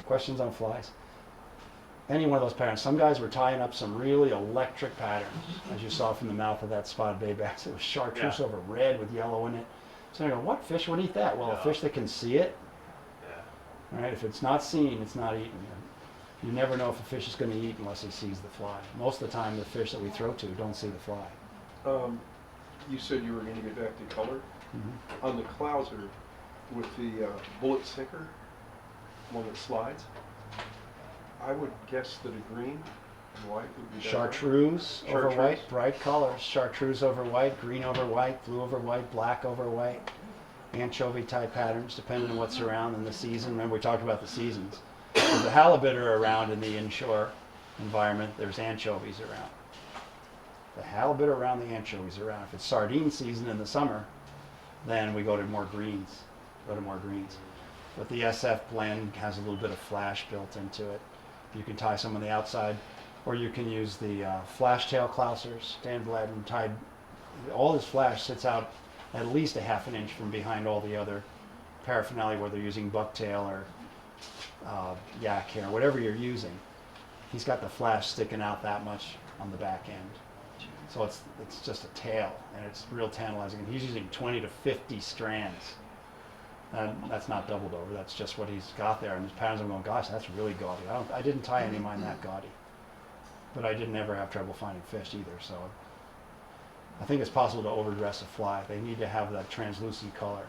Questions on flies? Any one of those patterns. Some guys were tying up some really electric patterns, as you saw from the mouth of that spotted bay bass. It was chartreuse over red with yellow in it. So I go, what fish would eat that? Well, a fish that can see it. Yeah. Right? If it's not seen, it's not eaten. You never know if a fish is going to eat unless he sees the fly. Most of the time, the fish that we throw to don't see the fly. You said you were going to get back to color. Mm-hmm. On the clouser, with the bullet sinker, one that slides, I would guess that a green and white would be better. Chartreuse over white, bright colors. Chartreuse over white, green over white, blue over white, black over white. Anchovy type patterns, depending on what's around in the season. Remember, we talked about the seasons. If the halibut are around in the inshore environment, there's anchovies around. The halibut around, the anchovies around. If it's sardine season in the summer, then we go to more greens. But the SF blend has a little bit of flash built into it. You can tie some on the outside, or you can use the flash tail clousers. Dan Bladden tied, all this flash sits out at least a half an inch from behind all the other paraphernalia, whether you're using bucktail or yak hair, whatever you're using. He's got the flash sticking out that much on the back end. So it's just a tail, and it's real tantalizing. And he's using 20 to 50 strands. And that's not doubled over, that's just what he's got there. And his patterns, I'm going, gosh, that's really gaudy. I didn't tie any of mine that gaudy. But I didn't ever have trouble finding fish either, so I think it's possible to overdress a fly. They need to have that translucent color,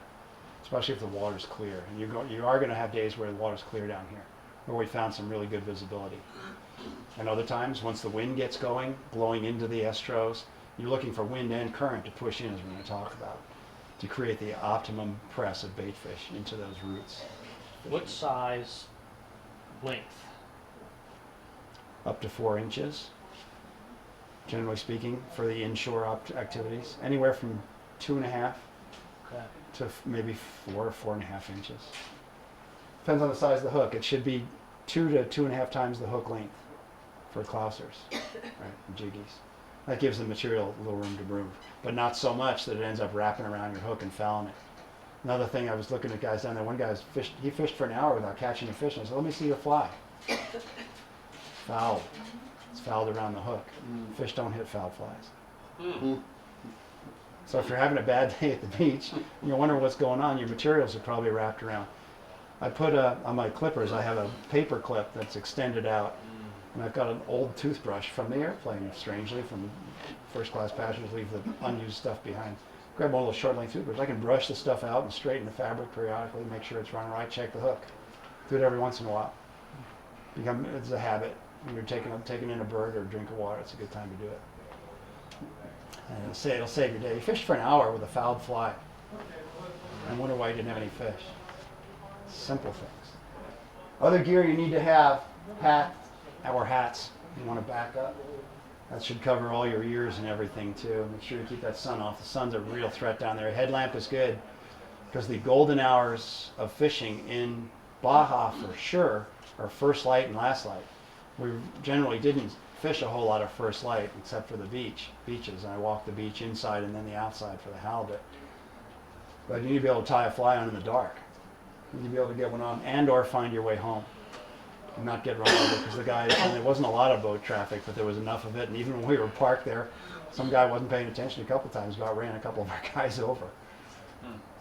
especially if the water's clear. And you are going to have days where the water's clear down here, where we found some really good visibility. And other times, once the wind gets going, blowing into the estros, you're looking for wind and current to push in, as we're going to talk about, to create the optimum press of bait fish into those roots. What size length? Up to 4 inches, generally speaking, for the inshore activities. Anywhere from 2.5 to maybe 4 or 4.5 inches. Depends on the size of the hook. It should be 2 to 2.5 times the hook length for clousers, right, and jiggies. That gives the material a little room to move, but not so much that it ends up wrapping around your hook and fouling it. Another thing, I was looking at guys down there. One guy he fished for an hour without catching a fish, and I said, let me see the fly. Fouled. It's fouled around the hook. Fish don't hit foul flies. So if you're having a bad day at the beach, and you're wondering what's going on, your materials are probably wrapped around. I put on my clippers, I have a paper clip that's extended out, and I've got an old toothbrush from the airplane, strangely, from first class passengers leave the unused stuff behind. Grab one of those short length toothbrushes. I can brush the stuff out and straighten the fabric periodically, make sure it's running right, check the hook. Do it every once in a while. It's a habit. When you're taking in a bird or a drink of water, it's a good time to do it. And it'll save your day. You fished for an hour with a fouled fly. I wonder why you didn't have any fish. Simple things. Other gear you need to have, hats. You want to back up. That should cover all your ears and everything too. Make sure you keep that sun off. The sun's a real threat down there. A headlamp is good because the golden hours of fishing in Baja for sure are first light and last light. We generally didn't fish a whole lot of first light except for the beaches. And I walked the beach inside and then the outside for the halibut. But you need to be able to tie a fly on in the dark. You need to be able to get one on and or find your way home and not get run over because the guys, and there wasn't a lot of boat traffic, but there was enough of it. And even when we were parked there, some guy wasn't paying attention a couple times, about ran a couple of our guys over.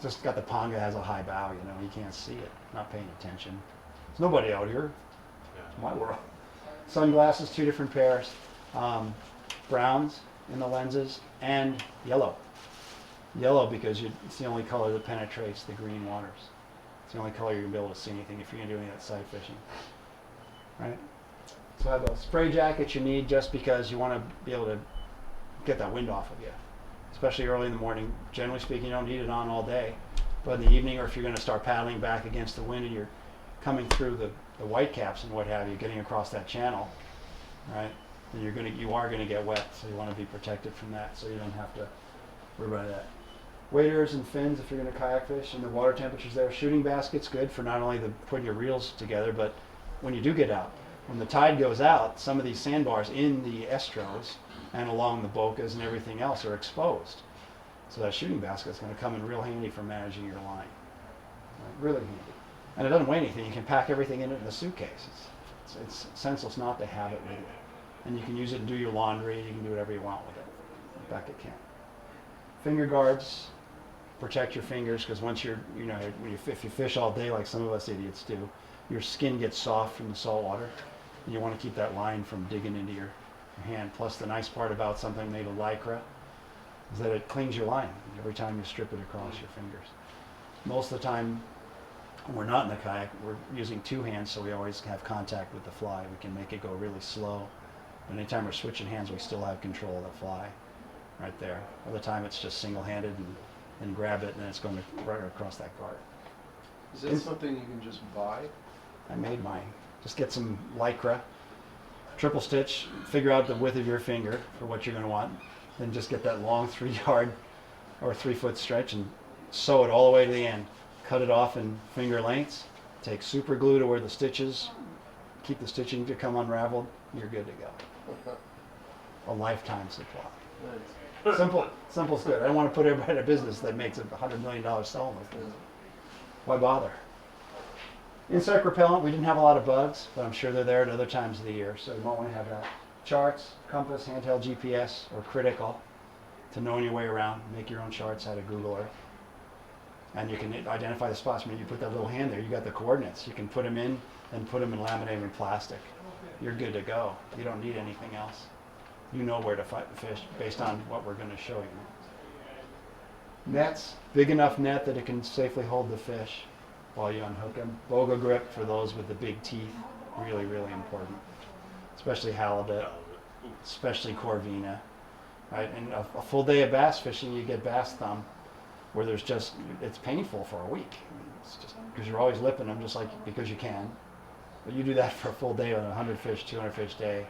Just got the ponga has a high bow, you can't see it, not paying attention. There's nobody out here. It's my world. Sunglasses, 2 different pairs, browns in the lenses and yellow. Yellow because it's the only color that penetrates the green waters. It's the only color you're going to be able to see anything if you're going to do any of that sight fishing. Right? So I have a spray jacket you need just because you want to be able to get that wind off of you. Especially early in the morning. Generally speaking, you don't need it on all day. But in the evening, or if you're going to start paddling back against the wind and you're coming through the white caps and what have you, getting across that channel, right? Then you are going to get wet, so you want to be protected from that, so you don't have to worry about that. Waders and fins if you're going to kayak fish, and the water temperature's there. Shooting basket's good for not only putting your reels together, but when you do get out. When the tide goes out, some of these sandbars in the estros and along the bocas and everything else are exposed. So that shooting basket's going to come in real handy for managing your line. Right? Really handy. And it doesn't weigh anything. You can pack everything in it in a suitcase. It's senseless not to have it with you. And you can use it and do your laundry. You can do whatever you want with it. Back at camp. Finger guards. Protect your fingers, because once if you fish all day like some of us idiots do, your skin gets soft from the salt water, and you want to keep that line from digging into your hand. Plus, the nice part about something made of lycra is that it cleans your line every time you strip it across your fingers. Most of the time, when we're not in the kayak, we're using two hands, so we always have contact with the fly. We can make it go really slow. But anytime we're switching hands, we still have control of the fly right there. Other time, it's just single-handed and grab it, and it's going right across that guard. Is that something you can just buy? I made mine. Just get some lycra, triple stitch, figure out the width of your finger for what you're going to want, then just get that long 3-yard or 3-foot stretch and sew it all the way to the end. Cut it off in finger lengths, take super glue to where the stitches, keep the stitching to come unraveled, you're good to go. A lifetime supply. Simple's good. I don't want to put everybody in a business that makes $100 million selling it. Why bother? Insect repellent, we didn't have a lot of bugs, but I'm sure they're there at other times of the year, so you might want to have that. Charts, compass, handheld GPS are critical to knowing your way around. Make your own charts out of Google Earth. And you can identify the spots. I mean, you put that little hand there, you got the coordinates. You can put them in and put them in laminated plastic. You're good to go. You don't need anything else. You know where to fight the fish based on what we're going to show you. Nets, big enough net that it can safely hold the fish while you unhook them. Boga grip for those with the big teeth, really, really important. Especially halibut, especially corvina, right? And a full day of bass fishing, you get bass thumb, where it's painful for a week. It's just because you're always lipping them, just like because you can. But you do that for a full day on a 100 fish, 200 fish day,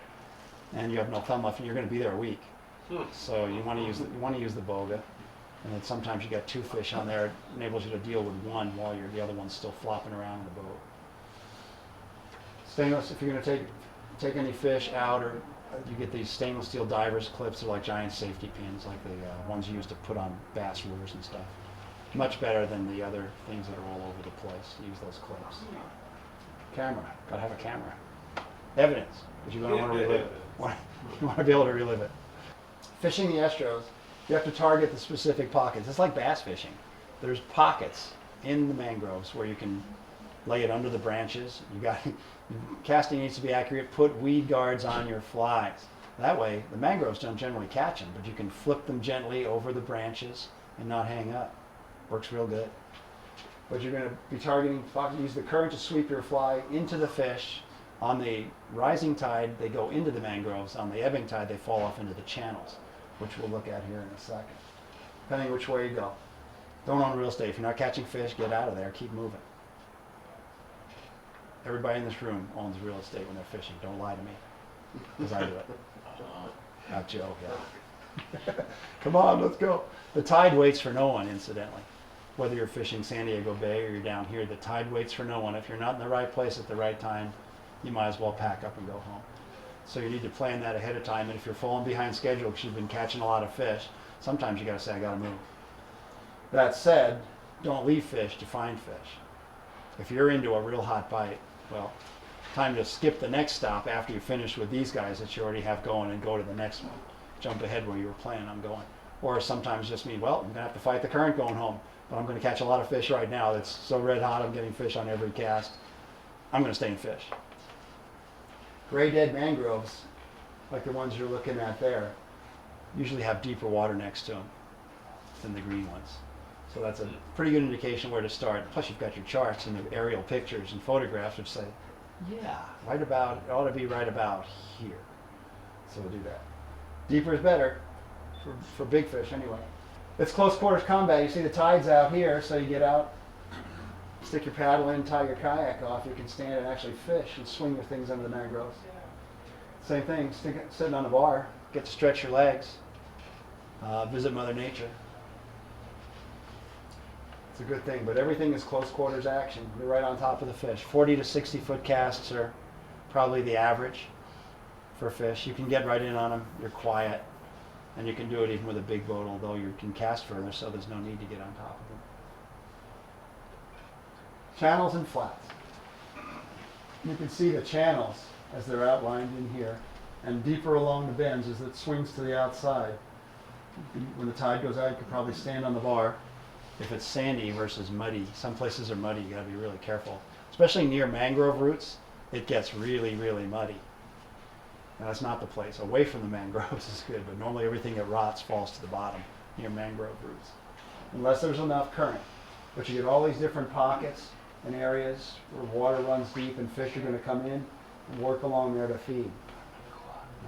and you have no thumb left, and you're going to be there a week. So you want to use the boga, and then sometimes you got 2 fish on there. It enables you to deal with one while the other one's still flopping around in the boat. Stainless, if you're going to take any fish out, or you get these stainless steel divers clips. They're like giant safety pins, like the ones you use to put on bass lures and stuff. Much better than the other things that are all over the place. Use those clips. Camera, gotta have a camera. Evidence, because you're gonna want to relive it. You want to be able to relive it. Fishing the estros, you have to target the specific pockets. It's like bass fishing. There's pockets in the mangroves where you can lay it under the branches. Casting needs to be accurate. Put weed guards on your flies. That way, the mangroves don't generally catch them, but you can flip them gently over the branches and not hang up. Works real good. But you're going to be targeting, use the current to sweep your fly into the fish. On the rising tide, they go into the mangroves. On the ebbing tide, they fall off into the channels, which we'll look at here in a second. Depending which way you go. Don't own real estate. If you're not catching fish, get out of there. Keep moving. Everybody in this room owns real estate when they're fishing. Don't lie to me, because I do it. Not Joe, yeah. Come on, let's go. The tide waits for no one, incidentally. Whether you're fishing San Diego Bay or you're down here, the tide waits for no one. If you're not in the right place at the right time, you might as well pack up and go home. So you need to plan that ahead of time. And if you're falling behind schedule because you've been catching a lot of fish, sometimes you got to say, I got to move. That said, don't leave fish to find fish. If you're into a real hot bite, well, time to skip the next stop after you finish with these guys that you already have going and go to the next one. Jump ahead where you were planning on going. Or sometimes just mean, well, I'm going to have to fight the current going home, but I'm going to catch a lot of fish right now. It's so red hot, I'm getting fish on every cast. I'm going to stay and fish. Gray dead mangroves, like the ones you're looking at there, usually have deeper water next to them than the green ones. So that's a pretty good indication where to start. Plus you've got your charts and the aerial pictures and photographs which say, yeah, it ought to be right about here. So we'll do that. Deeper is better for big fish anyway. It's close quarters combat. You see the tide's out here, so you get out, stick your paddle in, tie your kayak off. You can stand and actually fish and swing your things under the mangroves. Same thing, sitting on the bar, get to stretch your legs, visit Mother Nature. It's a good thing, but everything is close quarters action. You're right on top of the fish. 40 to 60 foot casts are probably the average for fish. You can get right in on them. You're quiet, and you can do it even with a big boat, although you can cast further, so there's no need to get on top of them. Channels and flats. You can see the channels as they're outlined in here, and deeper along the bends as it swings to the outside. When the tide goes out, you can probably stand on the bar. If it's sandy versus muddy, some places are muddy, you gotta be really careful. Especially near mangrove roots, it gets really, really muddy. Now, that's not the place. Away from the mangroves is good, but normally everything that rots falls to the bottom near mangrove roots. Unless there's enough current. But you get all these different pockets and areas where water runs deep and fish are going to come in and work along there to feed.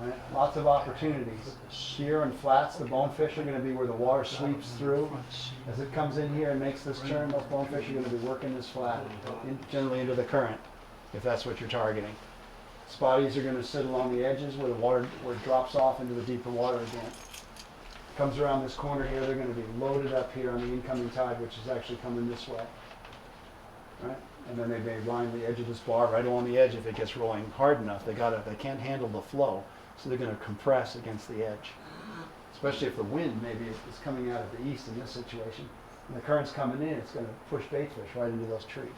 Right? Lots of opportunities. Here in flats, the bonefish are going to be where the water sweeps through. As it comes in here and makes this turn, those bonefish are going to be working this flat, generally into the current, if that's what you're targeting. Spotties are going to sit along the edges where the water where it drops off into the deeper water again. Comes around this corner here, they're going to be loaded up here on the incoming tide, which is actually coming this way. Right? And then they may line the edge of this bar right along the edge if it gets rolling hard enough. They can't handle the flow, so they're going to compress against the edge. Especially if the wind maybe is coming out of the east in this situation. And the current's coming in, it's going to push baitfish right into those trees.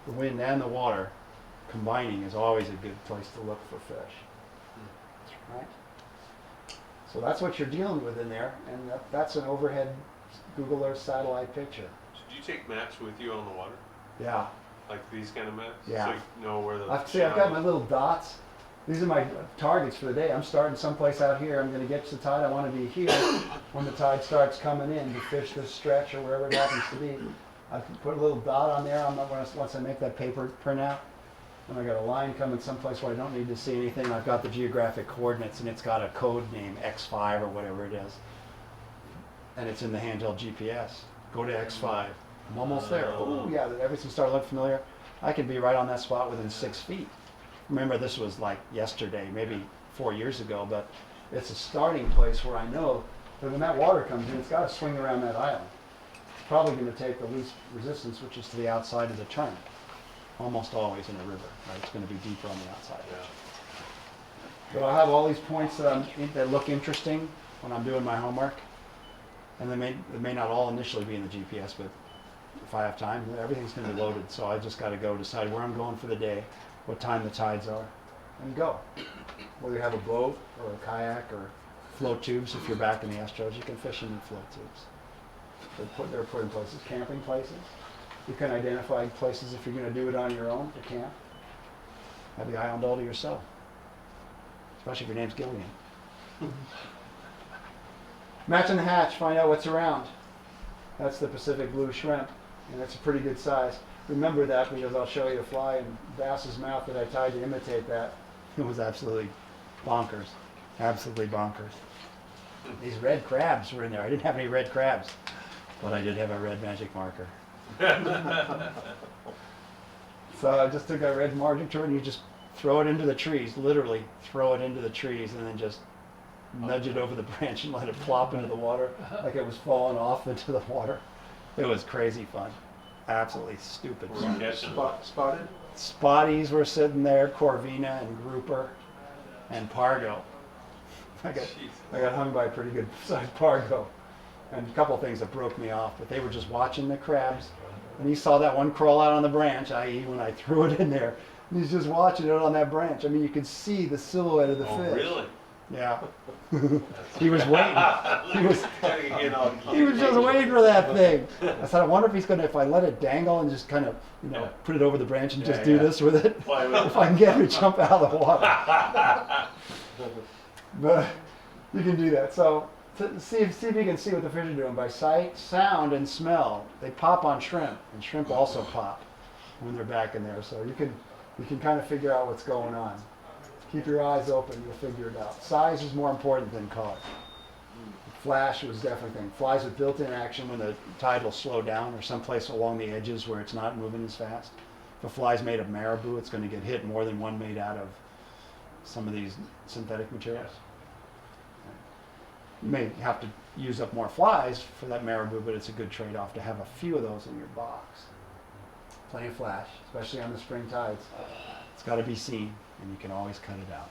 The wind and the water combining is always a good place to look for fish. Right? So that's what you're dealing with in there, and that's an overhead Google Earth satellite picture. Did you take maps with you on the water? Yeah. Like these kind of maps? Yeah. So you know where the I've got my little dots. These are my targets for the day. I'm starting someplace out here. I'm going to get to the tide. I want to be here when the tide starts coming in to fish this stretch or wherever it happens to be. I can put a little dot on there once I make that paper printout. And I got a line coming someplace where I don't need to see anything. I've got the geographic coordinates and it's got a code name, X5 or whatever it is. And it's in the handheld GPS. Go to X5. I'm almost there. Oh yeah, everything started looking familiar. I could be right on that spot within 6 feet. Remember, this was like yesterday, maybe 4 years ago, but it's a starting place where I know that when that water comes in, it's got to swing around that island. It's probably going to take the least resistance, which is to the outside of the turn. Almost always in a river, right? It's going to be deeper on the outside. Yeah. But I'll have all these points that look interesting when I'm doing my homework, and they may not all initially be in the GPS, but if I have time, everything's going to be loaded. So I just got to go decide where I'm going for the day, what time the tides are, and go. Whether you have a boat or a kayak or float tubes, if you're back in the Astros, you can fish in float tubes. They're put in places, camping places. You can identify places if you're going to do it on your own to camp. Have the island all to yourself, especially if your name's Gillian. Matching the hatch, find out what's around. That's the Pacific blue shrimp, and that's a pretty good size. Remember that because I'll show you a fly in bass's mouth that I tied to imitate that. It was absolutely bonkers. Absolutely bonkers. These red crabs were in there. I didn't have any red crabs, but I did have a red magic marker. So I just took that red margin tool and you just throw it into the trees, literally throw it into the trees and then just nudge it over the branch and let it plop into the water like it was falling off into the water. It was crazy fun. Absolutely stupid fun. Spotted? Spotties were sitting there, Corvina and grouper and pargo. I got hung by a pretty good sized pargo. And a couple of things that broke me off, but they were just watching the crabs. And he saw that one crawl out on the branch, i.e. when I threw it in there. And he's just watching it on that branch. I mean, you could see the silhouette of the fish. Oh, really? Yeah. He was waiting. He was just waiting for that thing. I said, I wonder if he's going to, if I let it dangle and just kind of, put it over the branch and just do this with it, if I can get him to jump out of the water. But you can do that. So see if you can see what the fish are doing by sight, sound, and smell. They pop on shrimp, and shrimp also pop when they're back in there. So you can kind of figure out what's going on. Keep your eyes open, you'll figure it out. Size is more important than color. Flash was definitely a thing. Flies with built-in action when the tide will slow down or someplace along the edges where it's not moving as fast. If a fly's made of marabou, it's going to get hit more than one made out of some of these synthetic materials. You may have to use up more flies for that marabou, but it's a good trade-off to have a few of those in your box. Plenty of flash, especially on the spring tides. It's got to be seen, and you can always cut it out.